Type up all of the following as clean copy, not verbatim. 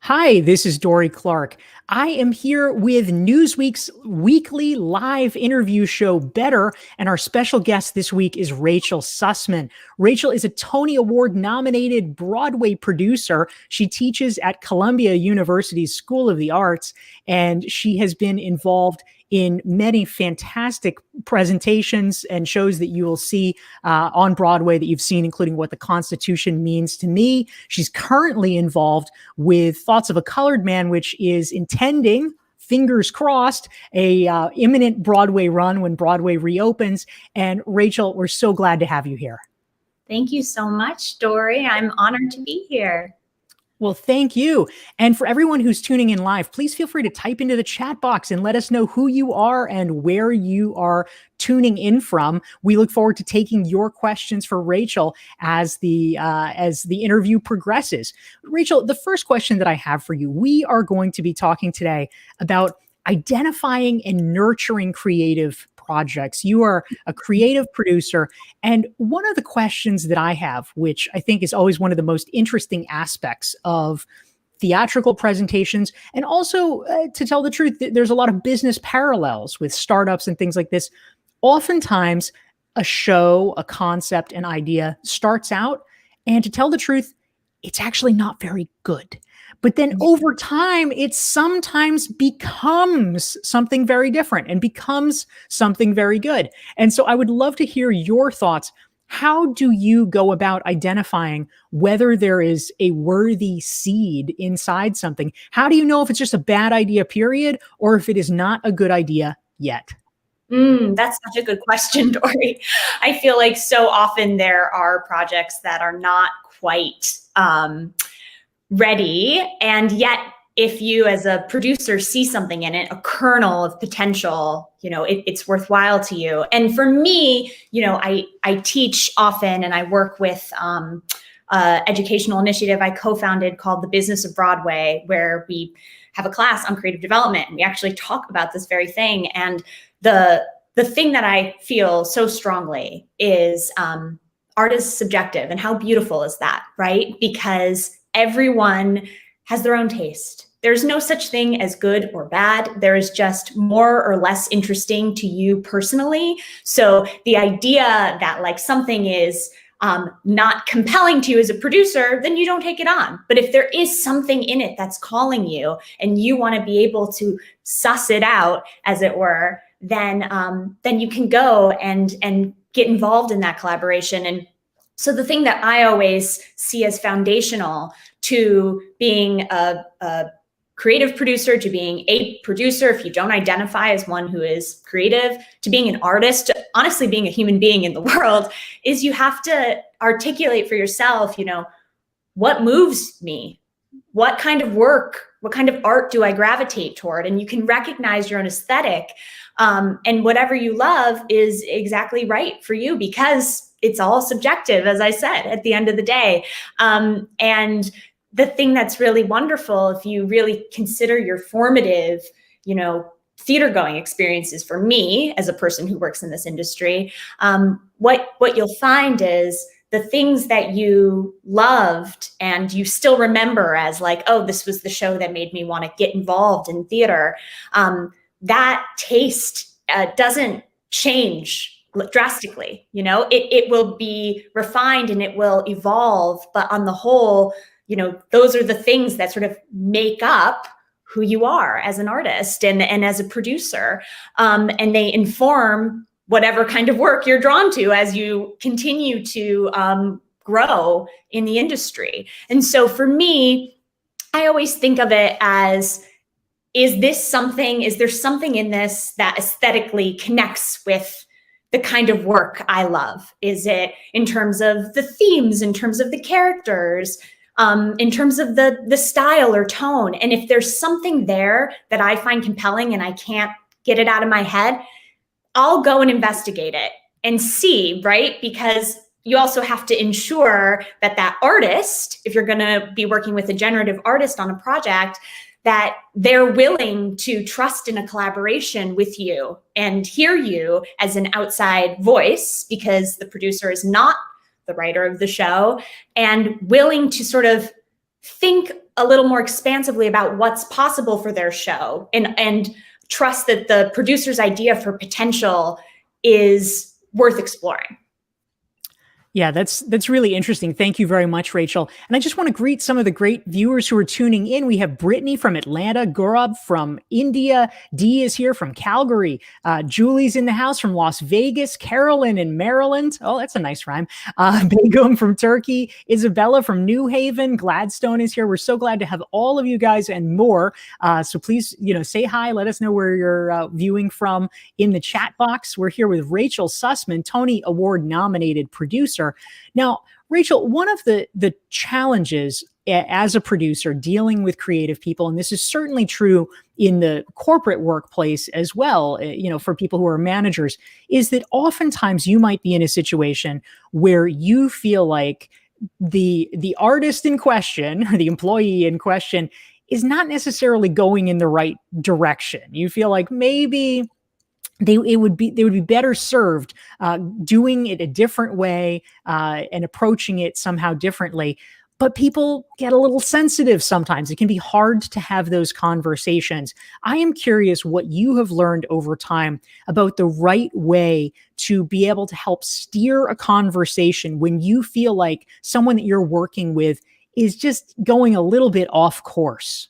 Hi, this is Dorie Clark. I am here with Newsweek's weekly live interview show, Better, and our special guest this week is Rachel Sussman. Rachel is a Tony Award-nominated Broadway producer. She teaches at Columbia University's School of the Arts, and she has been involved in many fantastic presentations and shows that you will see on Broadway that you've seen, including What the Constitution Means to Me. She's currently involved with Thoughts of a Colored Man, which is intending, fingers crossed, a imminent Broadway run when Broadway reopens. And Rachel, we're so glad to have you here. Thank you so much, Dorie. I'm honored to be here. Well, thank you. And for everyone who's tuning in live, please feel free to type into the chat box and let us know who you are and where you are tuning in from. We look forward to taking your questions for Rachel as the interview progresses. Rachel, the first question that I have for you, we are going to be talking today about identifying and nurturing creative projects. You are a creative producer. And one of the questions that I have, which I think is always one of the most interesting aspects of theatrical presentations, and also to tell the truth, there's a lot of business parallels with startups and things like this. Oftentimes a show, a concept, an idea starts out, and to tell the truth, it's actually not very good. But then over time, it sometimes becomes something very different and becomes something very good. And so I would love to hear your thoughts. How do you go about identifying whether there is a worthy seed inside something? How do you know if it's just a bad idea, period, or if it is not a good idea yet? That's such a good question, Dorie. I feel like so often there are projects that are not quite ready. And yet, if you as a producer see something in it, a kernel of potential, it's worthwhile to you. And for me, I teach often and I work with educational initiative I co-founded called The Business of Broadway, where we have a class on creative development. And we actually talk about this very thing. And the thing that I feel so strongly is art is subjective. And how beautiful is that, right? Because everyone has their own taste. There's no such thing as good or bad. There is just more or less interesting to you personally. So the idea that something is not compelling to you as a producer, then you don't take it on. But if there is something in it that's calling you and you want to be able to suss it out, as it were, then you can go and get involved in that collaboration. And so the thing that I always see as foundational to being a creative producer, to being a producer, if you don't identify as one who is creative, to being an artist, to honestly being a human being in the world, is you have to articulate for yourself, what moves me? What kind of work, what kind of art do I gravitate toward? And you can recognize your own aesthetic. And whatever you love is exactly right for you, because it's all subjective, as I said, at the end of the day. And the thing that's really wonderful, if you really consider your formative, theater going experiences, for me as a person who works in this industry, what you'll find is the things that you loved and you still remember as oh, this was the show that made me want to get involved in theater. That taste doesn't change drastically. It will be refined and it will evolve, but on the whole, those are the things that sort of make up who you are as an artist and as a producer. And they inform whatever kind of work you're drawn to as you continue to grow in the industry. And so for me, I always think of it as, is there something in this that aesthetically connects with the kind of work I love? Is it in terms of the themes, in terms of the characters, in terms of the style or tone? And if there's something there that I find compelling and I can't get it out of my head, I'll go and investigate it and see, right? Because you also have to ensure that artist, if you're going to be working with a generative artist on a project, that they're willing to trust in a collaboration with you and hear you as an outside voice, because the producer is not the writer of the show, and willing to sort of think a little more expansively about what's possible for their show, and trust that the producer's idea for potential is worth exploring. Yeah, that's really interesting. Thank you very much, Rachel. And I just want to greet some of the great viewers who are tuning in. We have Brittany from Atlanta, Gaurav from India, Dee is here from Calgary, Julie's in the house from Las Vegas, Carolyn in Maryland. Oh, that's a nice rhyme. Begum from Turkey, Isabella from New Haven, Gladstone is here. We're so glad to have all of you guys and more. So please, say hi. Let us know where you're viewing from in the chat box. We're here with Rachel Sussman, Tony Award nominated producer. Now, Rachel, one of the challenges as a producer dealing with creative people, and this is certainly true in the corporate workplace as well, for people who are managers, is that oftentimes you might be in a situation where you feel like the artist in question, or the employee in question, is not necessarily going in the right direction. You feel like maybe they would be better served doing it a different way and approaching it somehow differently. But people get a little sensitive sometimes. It can be hard to have those conversations. I am curious what you have learned over time about the right way to be able to help steer a conversation when you feel like someone that you're working with is just going a little bit off course.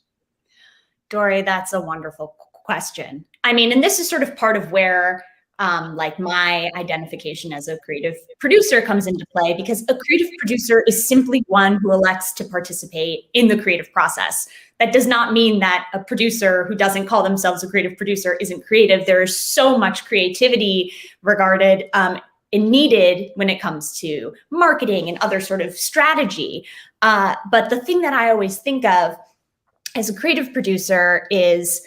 Dorie, that's a wonderful question. I mean, and this is sort of part of where my identification as a creative producer comes into play, because a creative producer is simply one who elects to participate in the creative process. That does not mean that a producer who doesn't call themselves a creative producer isn't creative. There is so much creativity regarded and needed when it comes to marketing and other sort of strategy. But the thing that I always think of as a creative producer is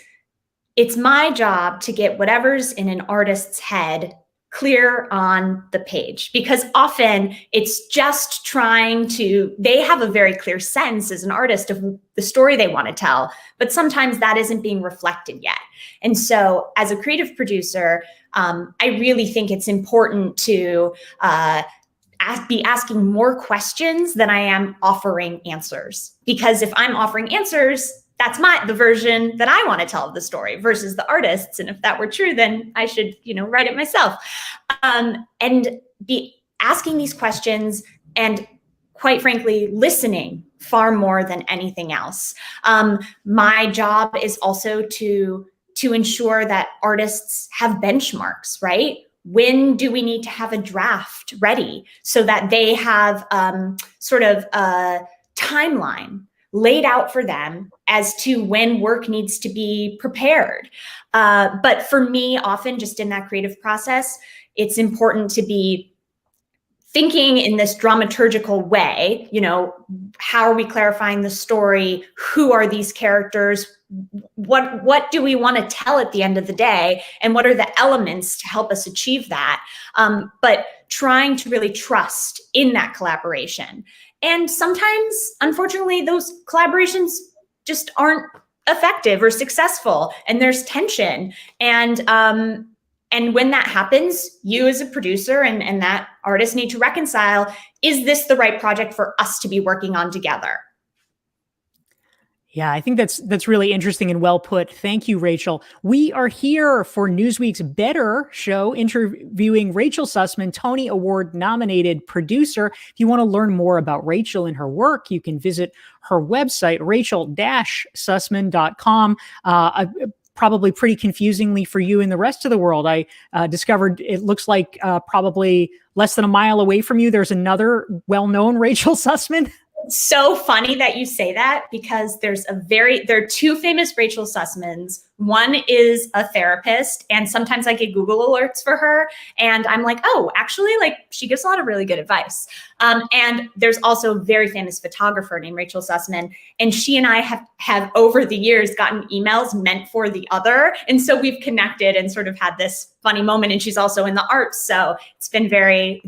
it's my job to get whatever's in an artist's head clear on the page, because often it's just they have a very clear sense as an artist of the story they want to tell, but sometimes that isn't being reflected yet. And so as a creative producer, I really think it's important to be asking more questions than I am offering answers. Because if I'm offering answers, that's the version that I want to tell of the story versus the artist's. And if that were true, then I should, write it myself. And be asking these questions and, quite frankly, listening far more than anything else. My job is also to ensure that artists have benchmarks, right? When do we need to have a draft ready so that they have sort of a timeline laid out for them as to when work needs to be prepared. But for me, often just in that creative process, it's important to be thinking in this dramaturgical way, how are we clarifying the story? Who are these characters? What do we want to tell at the end of the day? And what are the elements to help us achieve that? But trying to really trust in that collaboration. And sometimes, unfortunately, those collaborations just aren't effective or successful, and there's tension. And when that happens, you as a producer and that artist need to reconcile, is this the right project for us to be working on together? Yeah, I think that's really interesting and well put. Thank you, Rachel. We are here for Newsweek's Better show, interviewing Rachel Sussman, Tony Award nominated producer. If you want to learn more about Rachel and her work, you can visit her website, rachel-sussman.com. Probably pretty confusingly for you and the rest of the world, I discovered it looks like probably less than a mile away from you, there's another well-known Rachel Sussman. So funny that you say that, because there are two famous Rachel Sussmans. One is a therapist, and sometimes I get Google alerts for her, and I'm like, oh, actually, she gives a lot of really good advice. And there's also a very famous photographer named Rachel Sussman, and she and I have over the years gotten emails meant for the other, and so we've connected and sort of had this funny moment. And she's also in the arts, so it's been very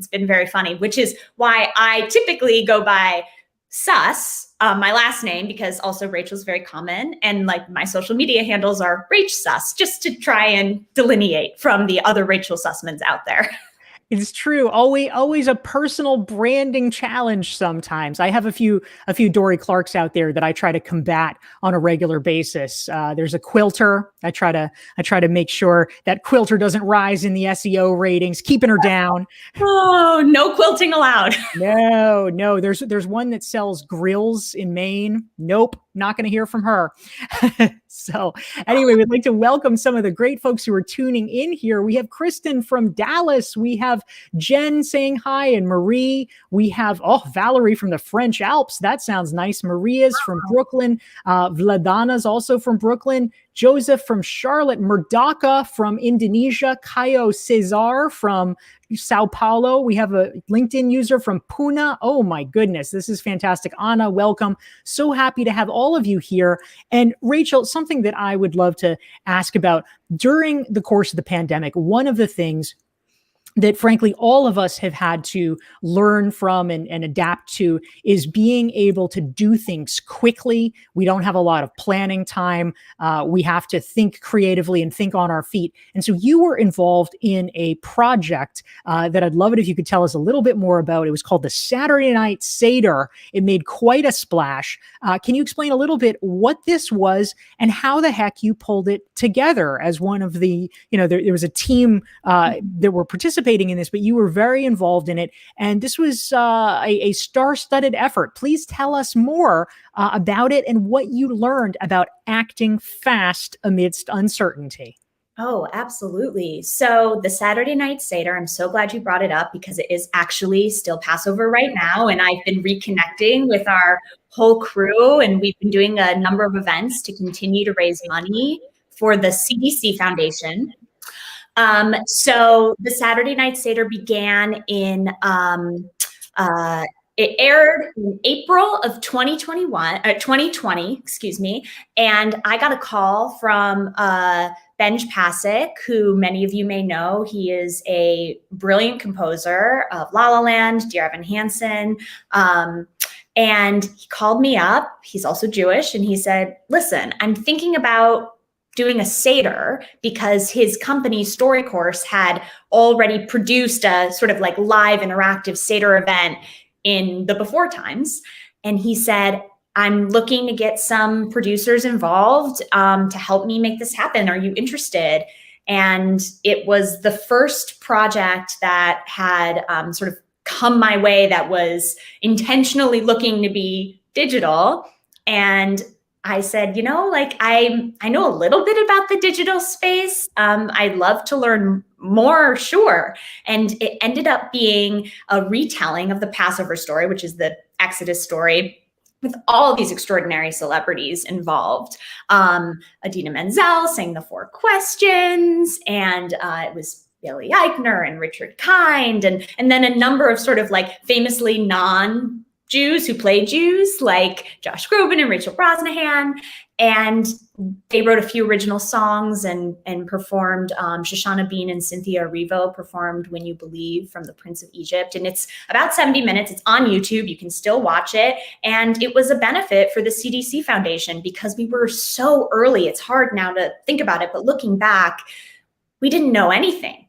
funny, which is why I typically go by Suss, my last name, because also Rachel's very common, and my social media handles are Rach Suss, just to try and delineate from the other Rachel Sussmans out there. It's true. Always a personal branding challenge sometimes. I have a few Dorie Clarks out there that I try to combat on a regular basis. There's a quilter. I try to make sure that quilter doesn't rise in the SEO ratings, keeping her down. Oh, no quilting allowed. No, no. There's one that sells grills in Maine. Nope, not going to hear from her. So anyway, we'd like to welcome some of the great folks who are tuning in here. We have Kristen from Dallas. We have Jen saying hi, and Marie. We have Valerie from the French Alps. That sounds nice. Maria's from Brooklyn. Vladana's also from Brooklyn. Joseph from Charlotte. Merdaka from Indonesia. Caio Cesar from Sao Paulo. We have a LinkedIn user from Pune. Oh my goodness, this is fantastic. Anna, welcome. So happy to have all of you here. And Rachel, something that I would love to ask about during the course of the pandemic, one of the things that frankly all of us have had to learn from and adapt to is being able to do things quickly. We don't have a lot of planning time. We have to think creatively and think on our feet. And so you were involved in a project that I'd love it if you could tell us a little bit more about. It was called the Saturday Night Seder. It made quite a splash. Can you explain a little bit what this was and how the heck you pulled it together as one of the, there was a team that were participating in this, but you were very involved in it. And this was a star-studded effort. Please tell us more about it and what you learned about acting fast amidst uncertainty. Oh, absolutely. So the Saturday Night Seder, I'm so glad you brought it up because it is actually still Passover right now. And I've been reconnecting with our whole crew, and we've been doing a number of events to continue to raise money for the CDC Foundation. So the Saturday Night Seder began in, it aired in April of 2020, excuse me. And I got a call from Benj Pasek, who many of you may know. He is a brilliant composer of La La Land, Dear Evan Hansen. And he called me up. He's also Jewish. And he said, listen, I'm thinking about doing a Seder because his company StoryCourse had already produced a sort of like live interactive Seder event in the before times. And he said, I'm looking to get some producers involved to help me make this happen. Are you interested? And it was the first project that had sort of come my way that was intentionally looking to be digital. And I said, I know a little bit about the digital space. I'd love to learn more, sure. And it ended up being a retelling of the Passover story, which is the Exodus story, with all these extraordinary celebrities involved. Adina Menzel sang the 4 questions, and it was Billy Eichner and Richard Kind, and then a number of sort of like famously non-Jews who played Jews, like Josh Groban and Rachel Brosnahan. And they wrote a few original songs and performed. Shoshana Bean and Cynthia Erivo performed When You Believe from The Prince of Egypt. And it's about 70 minutes. It's on YouTube. You can still watch it. And it was a benefit for the CDC Foundation because we were so early. It's hard now to think about it, but looking back, we didn't know anything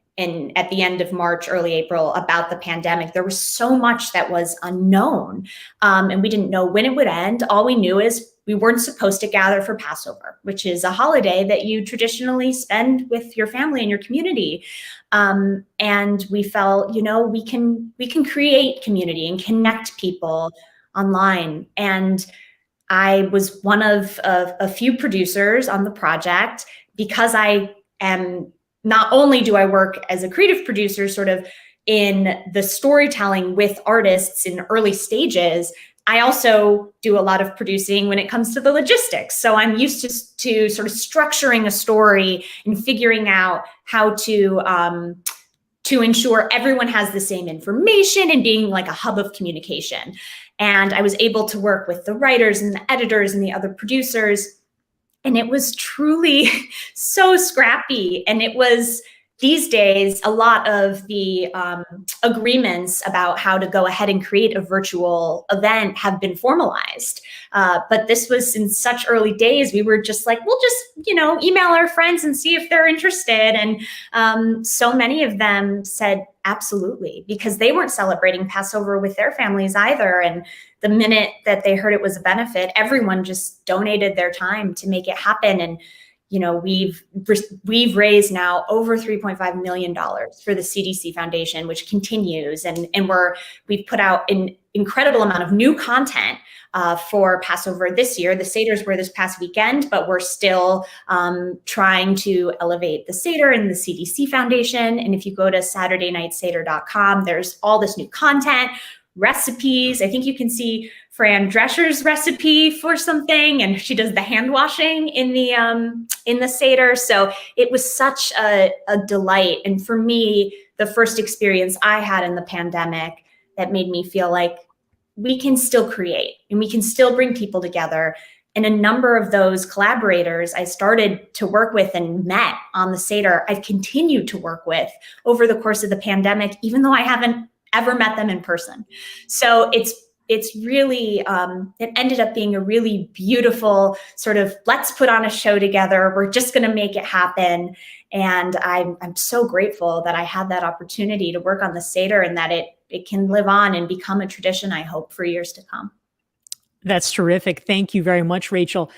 at the end of March, early April about the pandemic. There was so much that was unknown, and we didn't know when it would end. All we knew is we weren't supposed to gather for Passover, which is a holiday that you traditionally spend with your family and your community. And we felt, we can create community and connect people online. And I was one of a few producers on the project because I am. Not only do I work as a creative producer sort of in the storytelling with artists in early stages, I also do a lot of producing when it comes to the logistics. So I'm used to sort of structuring a story and figuring out how to ensure everyone has the same information and being like a hub of communication. And I was able to work with the writers and the editors and the other producers. And it was truly so scrappy, and it was these days, a lot of the agreements about how to go ahead and create a virtual event have been formalized. But this was in such early days. We were just like, we'll just, email our friends and see if they're interested. And so many of them said absolutely, because they weren't celebrating Passover with their families either. And the minute that they heard it was a benefit, everyone just donated their time to make it happen. And we've raised now over $3.5 million for the CDC Foundation, which continues, and we've put out an incredible amount of new content for Passover this year. The Seders were this past weekend, but we're still trying to elevate the Seder and the CDC Foundation. And if you go to SaturdayNightSeder.com, there's all this new content, recipes. I think you can see Fran Drescher's recipe for something, and she does the hand washing in the Seder. So it was such a delight. And for me, the first experience I had in the pandemic that made me feel like we can still create and we can still bring people together. And a number of those collaborators I started to work with and met on the Seder, I've continued to work with over the course of the pandemic, even though I haven't ever met them in person. So it's really, it ended up being a really beautiful sort of, let's put on a show together. We're just going to make it happen. And I'm so grateful that I had that opportunity to work on the Seder, and that it can live on and become a tradition, I hope, for years to come. That's terrific. Thank you very much, Rachel.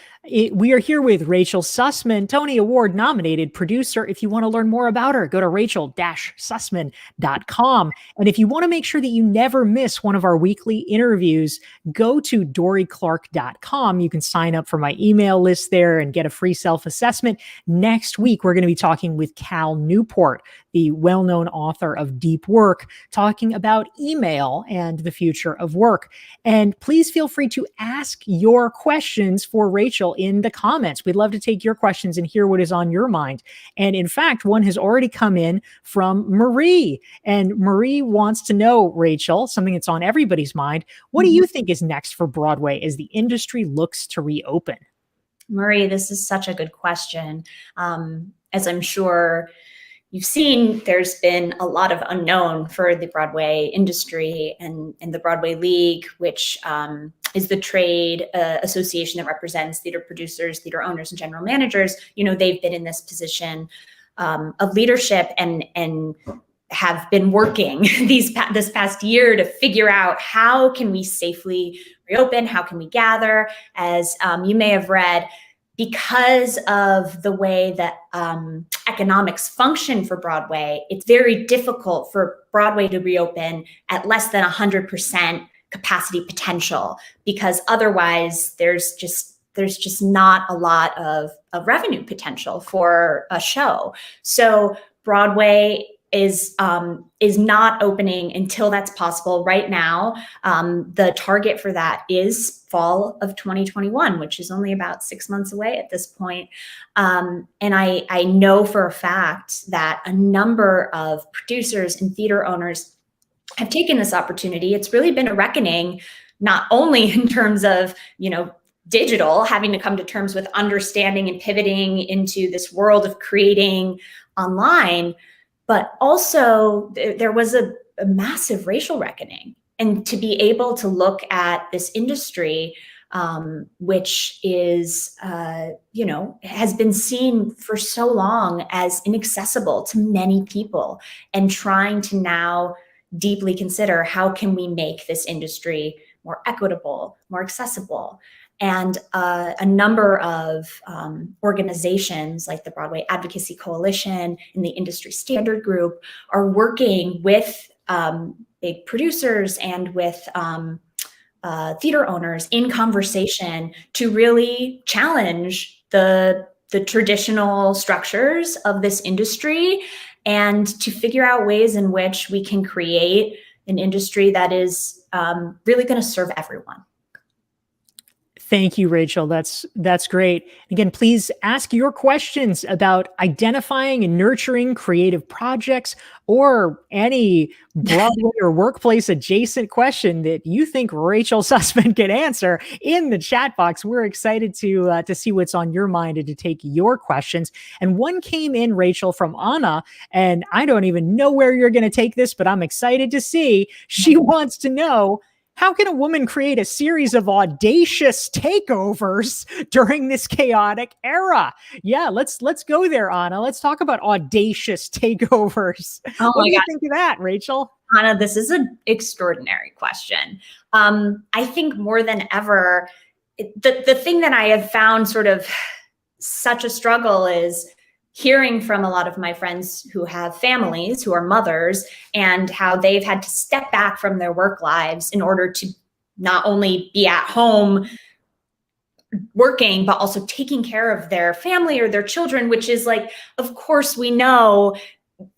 We are here with Rachel Sussman, Tony Award nominated producer. If you want to learn more about her, go to rachel-sussman.com. And if you want to make sure that you never miss one of our weekly interviews, go to dorieclark.com. You can sign up for my email list there and get a free self-assessment. Next week, we're going to be talking with Cal Newport, the well-known author of Deep Work, talking about email and the future of work. And please feel free to ask your questions for Rachel in the comments. We'd love to take your questions and hear what is on your mind. And in fact, one has already come in from Marie. And Marie wants to know, Rachel, something that's on everybody's mind. What do you think is next for Broadway as the industry looks to reopen? Marie, this is such a good question. As I'm sure you've seen, there's been a lot of unknown for the Broadway industry and the Broadway League, which is the trade association that represents theater producers, theater owners, and general managers. They've been in this position of leadership and have been working this past year to figure out how can we safely reopen, how can we gather. As you may have read, because of the way that economics function for Broadway, it's very difficult for Broadway to reopen at less than 100% capacity potential, because otherwise there's just not a lot of revenue potential for a show. So Broadway is not opening until that's possible. Right now, the target for that is fall of 2021, which is only about 6 months away at this point. And I know for a fact that a number of producers and theater owners have taken this opportunity. It's really been a reckoning, not only in terms of, digital, having to come to terms with understanding and pivoting into this world of creating online, but also there was a massive racial reckoning. And to be able to look at this industry, which is, has been seen for so long as inaccessible to many people, and trying to now deeply consider how can we make this industry more equitable, more accessible. And a number of organizations like the Broadway Advocacy Coalition and the Industry Standard Group are working with big producers and with theater owners in conversation to really challenge the traditional structures of this industry, and to figure out ways in which we can create an industry that is really going to serve everyone. Thank you, Rachel. That's great. Again, please ask your questions about identifying and nurturing creative projects, or any Broadway or workplace adjacent question that you think Rachel Sussman can answer in the chat box. We're excited to see what's on your mind and to take your questions. And one came in, Rachel, from Anna, and I don't even know where you're going to take this, but I'm excited to see. She wants to know, how can a woman create a series of audacious takeovers during this chaotic era? Yeah, let's go there, Anna. Let's talk about audacious takeovers. Oh What my do you God. think of that, Rachel? Anna, this is an extraordinary question. I think more than ever, the thing that I have found sort of such a struggle is hearing from a lot of my friends who have families, who are mothers, and how they've had to step back from their work lives in order to not only be at home working, but also taking care of their family or their children, which is like, of course, we know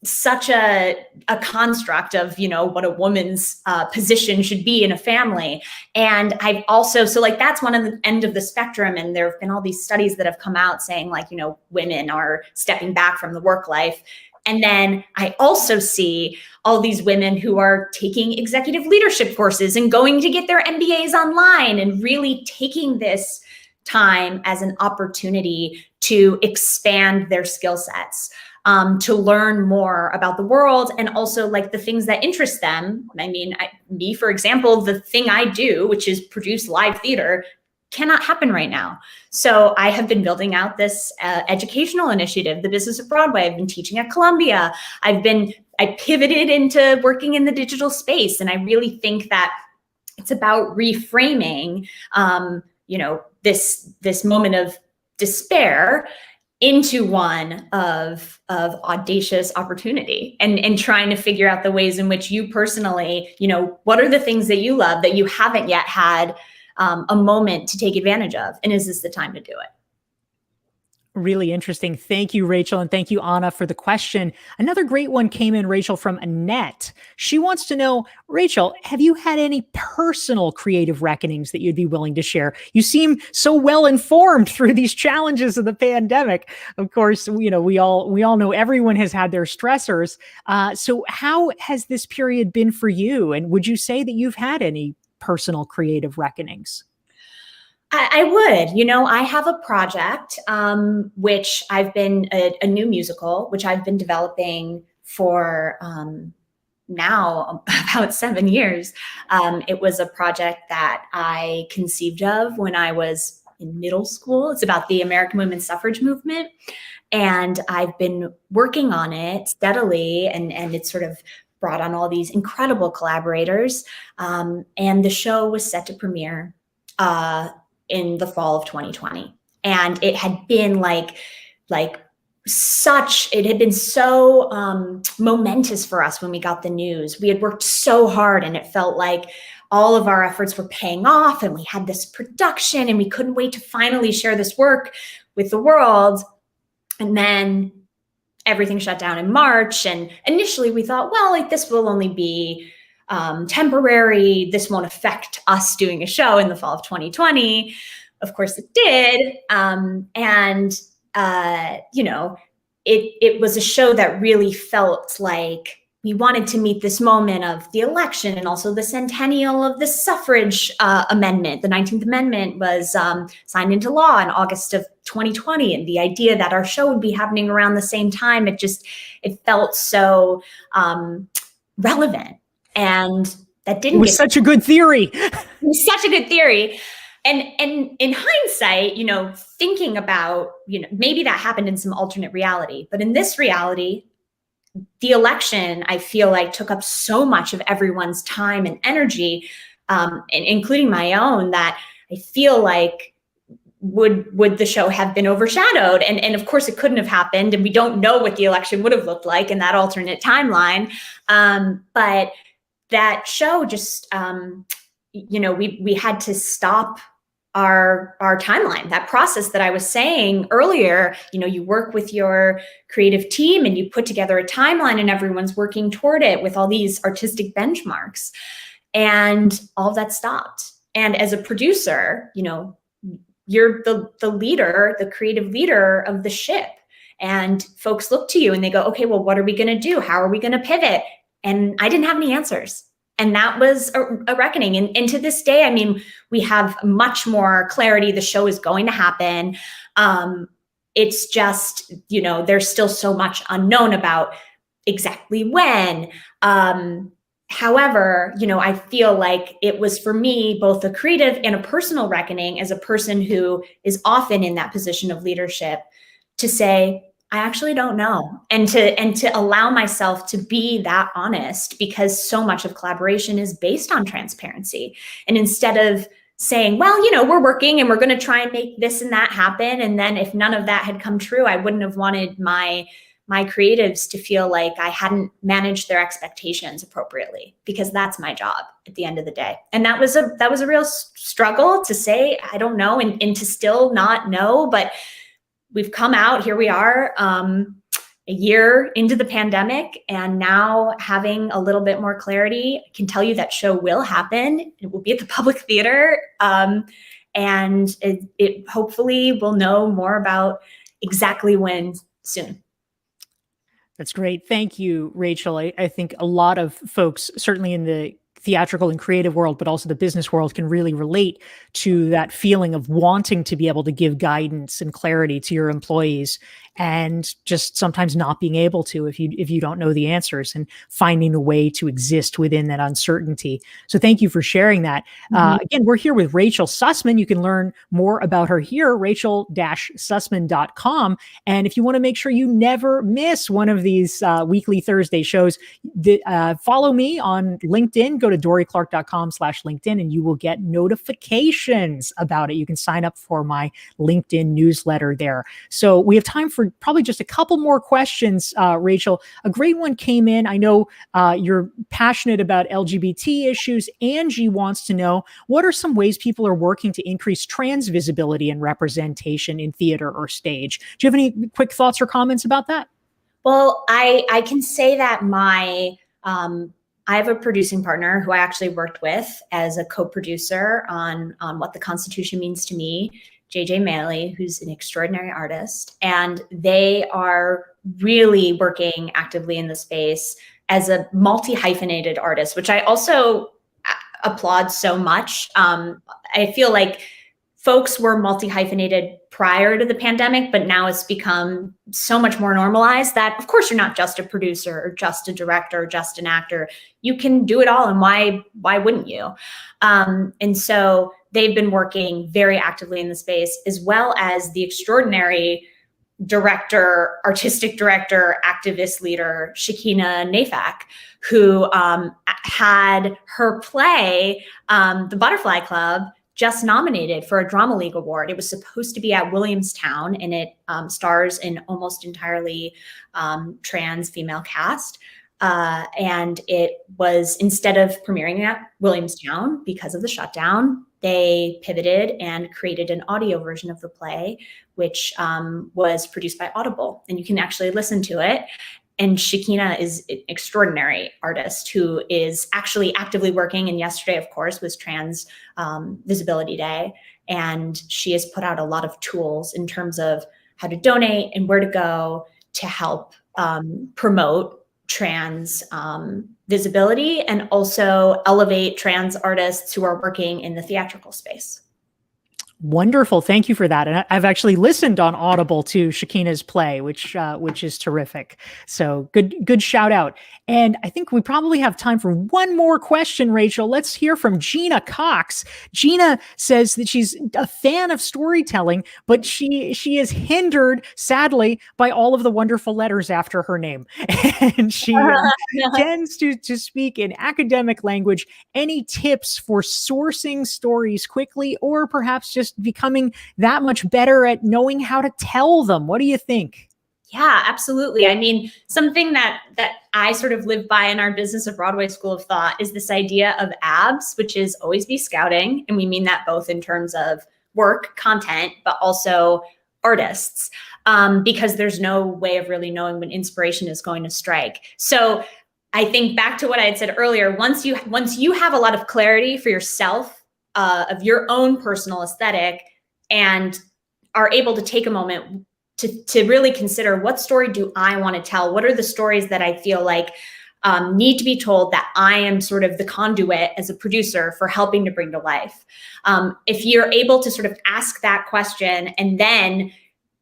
such a construct of, you know, what a woman's position should be in a family. And I've also, so like, that's one of the end of the spectrum. And there have been all these studies that have come out saying, like, you know, women are stepping back from the work life. And then I also see all these women who are taking executive leadership courses and going to get their MBAs online and really taking this time as an opportunity to expand their skill sets. To learn more about the world and also like the things that interest them. I mean, me, for example, the thing I do, which is produce live theater, cannot happen right now. So I have been building out this educational initiative, the Business of Broadway. I've been teaching at Columbia. I pivoted into working in the digital space. And I really think that it's about reframing, you know, this moment of despair into one of audacious opportunity, and trying to figure out the ways in which you personally, you know, what are the things that you love that you haven't yet had a moment to take advantage of? And is this the time to do it? Really interesting. Thank you, Rachel. And thank you, Anna, for the question. Another great one came in, Rachel, from Annette. She wants to know, Rachel, have you had any personal creative reckonings that you'd be willing to share? You seem so well informed through these challenges of the pandemic. Of course, you know, we all know everyone has had their stressors. So how has this period been for you? And would you say that you've had any personal creative reckonings? I would. You know, I have a project, which I've been a new musical, which I've been developing for now about 7 years. It was a project that I conceived of when I was in middle school. It's about the American women's suffrage movement. And I've been working on it steadily, and it's sort of brought on all these incredible collaborators. And the show was set to premiere in the fall of 2020. And it had been it had been so momentous for us when we got the news. We had worked so hard, and it felt like all of our efforts were paying off, and we had this production, and we couldn't wait to finally share this work with the world. And then everything shut down in March. And initially we thought, well, like, this will only be temporary. This won't affect us doing a show in the fall of 2020. Of course it did. You know, it was a show that really felt like we wanted to meet this moment of the election, and also the centennial of the suffrage amendment. The 19th Amendment was signed into law in August of 2020. And the idea that our show would be happening around the same time, it felt so relevant. And that didn't. It was such a good theory. It was such a good theory. And in hindsight, you know, thinking about, you know, maybe that happened in some alternate reality, but in this reality, the election, I feel like, took up so much of everyone's time and energy, and including my own, that I feel like would the show have been overshadowed? And of course it couldn't have happened, and we don't know what the election would have looked like in that alternate timeline. But that show just, you know, we had to stop our timeline. That process that I was saying earlier, you know, you work with your creative team and you put together a timeline, and everyone's working toward it with all these artistic benchmarks, and all of that stopped. And as a producer, you know, you're the leader, the creative leader of the ship. And folks look to you and they go, okay, well, what are we going to do? How are we going to pivot? And I didn't have any answers. And that was a reckoning. And to this day, I mean, we have much more clarity. The show is going to happen. It's just, there's still so much unknown about exactly when. However, I feel like it was for me both a creative and a personal reckoning as a person who is often in that position of leadership to say, I actually don't know. And to allow myself to be that honest, because so much of collaboration is based on transparency. And instead of saying, well, we're working and we're going to try and make this and that happen. And then if none of that had come true, I wouldn't have wanted my creatives to feel like I hadn't managed their expectations appropriately, because that's my job at the end of the day. And that was a real struggle to say, I don't know, and to still not know, but we've come out, here we are, a year into the pandemic, and now having a little bit more clarity. I can tell you that show will happen. It will be at the Public Theater. And it hopefully we'll know more about exactly when soon. That's great. Thank you, Rachel. I think a lot of folks, certainly in the theatrical and creative world, but also the business world, can really relate to that feeling of wanting to be able to give guidance and clarity to your employees, and just sometimes not being able to if you don't know the answers, and finding a way to exist within that uncertainty. So thank you for sharing that. Again, we're here with Rachel Sussman. You can learn more about her here, rachel-sussman.com. And if you want to make sure you never miss one of these weekly Thursday shows, follow me on LinkedIn. Go to dorieclark.com/LinkedIn and you will get notifications about it. You can sign up for my LinkedIn newsletter there. So we have time for probably just a couple more questions, Rachel. A great one came in. I know you're passionate about LGBT issues. Angie wants to know, what are some ways people are working to increase trans visibility and representation in theater or stage? Do you have any quick thoughts or comments about that? Well, I can say that I have a producing partner who I actually worked with as a co-producer on What the Constitution Means to Me, JJ Maley, who's an extraordinary artist. And they are really working actively in the space as a multi-hyphenated artist, which I also applaud so much. I feel like folks were multi-hyphenated prior to the pandemic, but now it's become so much more normalized that, of course, you're not just a producer or just a director or just an actor. You can do it all, and why wouldn't you? And so they've been working very actively in the space, as well as the extraordinary director, artistic director, activist leader, Shakina Nafak, who had her play, The Butterfly Club, just nominated for a Drama League Award. It was supposed to be at Williamstown, and it stars an almost entirely trans female cast. And it was, instead of premiering at Williamstown because of the shutdown, they pivoted and created an audio version of the play, which was produced by Audible. And you can actually listen to it. And Shakina is an extraordinary artist who is actually actively working. And yesterday, of course, was Trans Visibility Day. And she has put out a lot of tools in terms of how to donate and where to go to help promote trans visibility, and also elevate trans artists who are working in the theatrical space. Wonderful. Thank you for that. And I've actually listened on Audible to Shakina's play, which is terrific. So good shout out. And I think we probably have time for one more question, Rachel. Let's hear from Gina Cox. Gina says that she's a fan of storytelling, but she is hindered, sadly, by all of the wonderful letters after her name. And she tends to speak in academic language. Any tips for sourcing stories quickly, or perhaps just becoming that much better at knowing how to tell them? What do you think? Yeah, absolutely. I mean, something that I sort of live by in our Business of Broadway School of Thought is this idea of ABS, which is always be scouting. And we mean that both in terms of work, content, but also artists, because there's no way of really knowing when inspiration is going to strike. So I think back to what I had said earlier, once you have a lot of clarity for yourself, of your own personal aesthetic, and are able to take a moment to really consider, what story do I want to tell? What are the stories that I feel like need to be told, that I am sort of the conduit as a producer for helping to bring to life? If you're able to sort of ask that question and then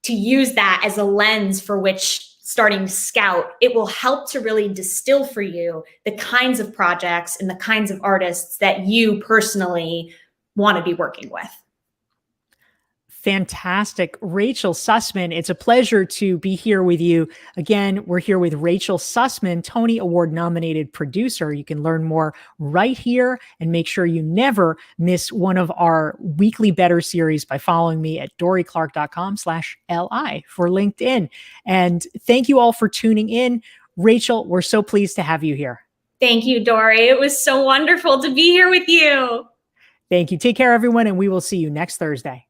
to use that as a lens for which starting scout, it will help to really distill for you the kinds of projects and the kinds of artists that you personally want to be working with. Fantastic. Rachel Sussman, it's a pleasure to be here with you. Again, we're here with Rachel Sussman, Tony Award nominated producer. You can learn more right here, and make sure you never miss one of our weekly Better series by following me at dorieclark.com/li for LinkedIn. And thank you all for tuning in. Rachel, we're so pleased to have you here. Thank you, Dorie. It was so wonderful to be here with you. Thank you. Take care, everyone, and we will see you next Thursday.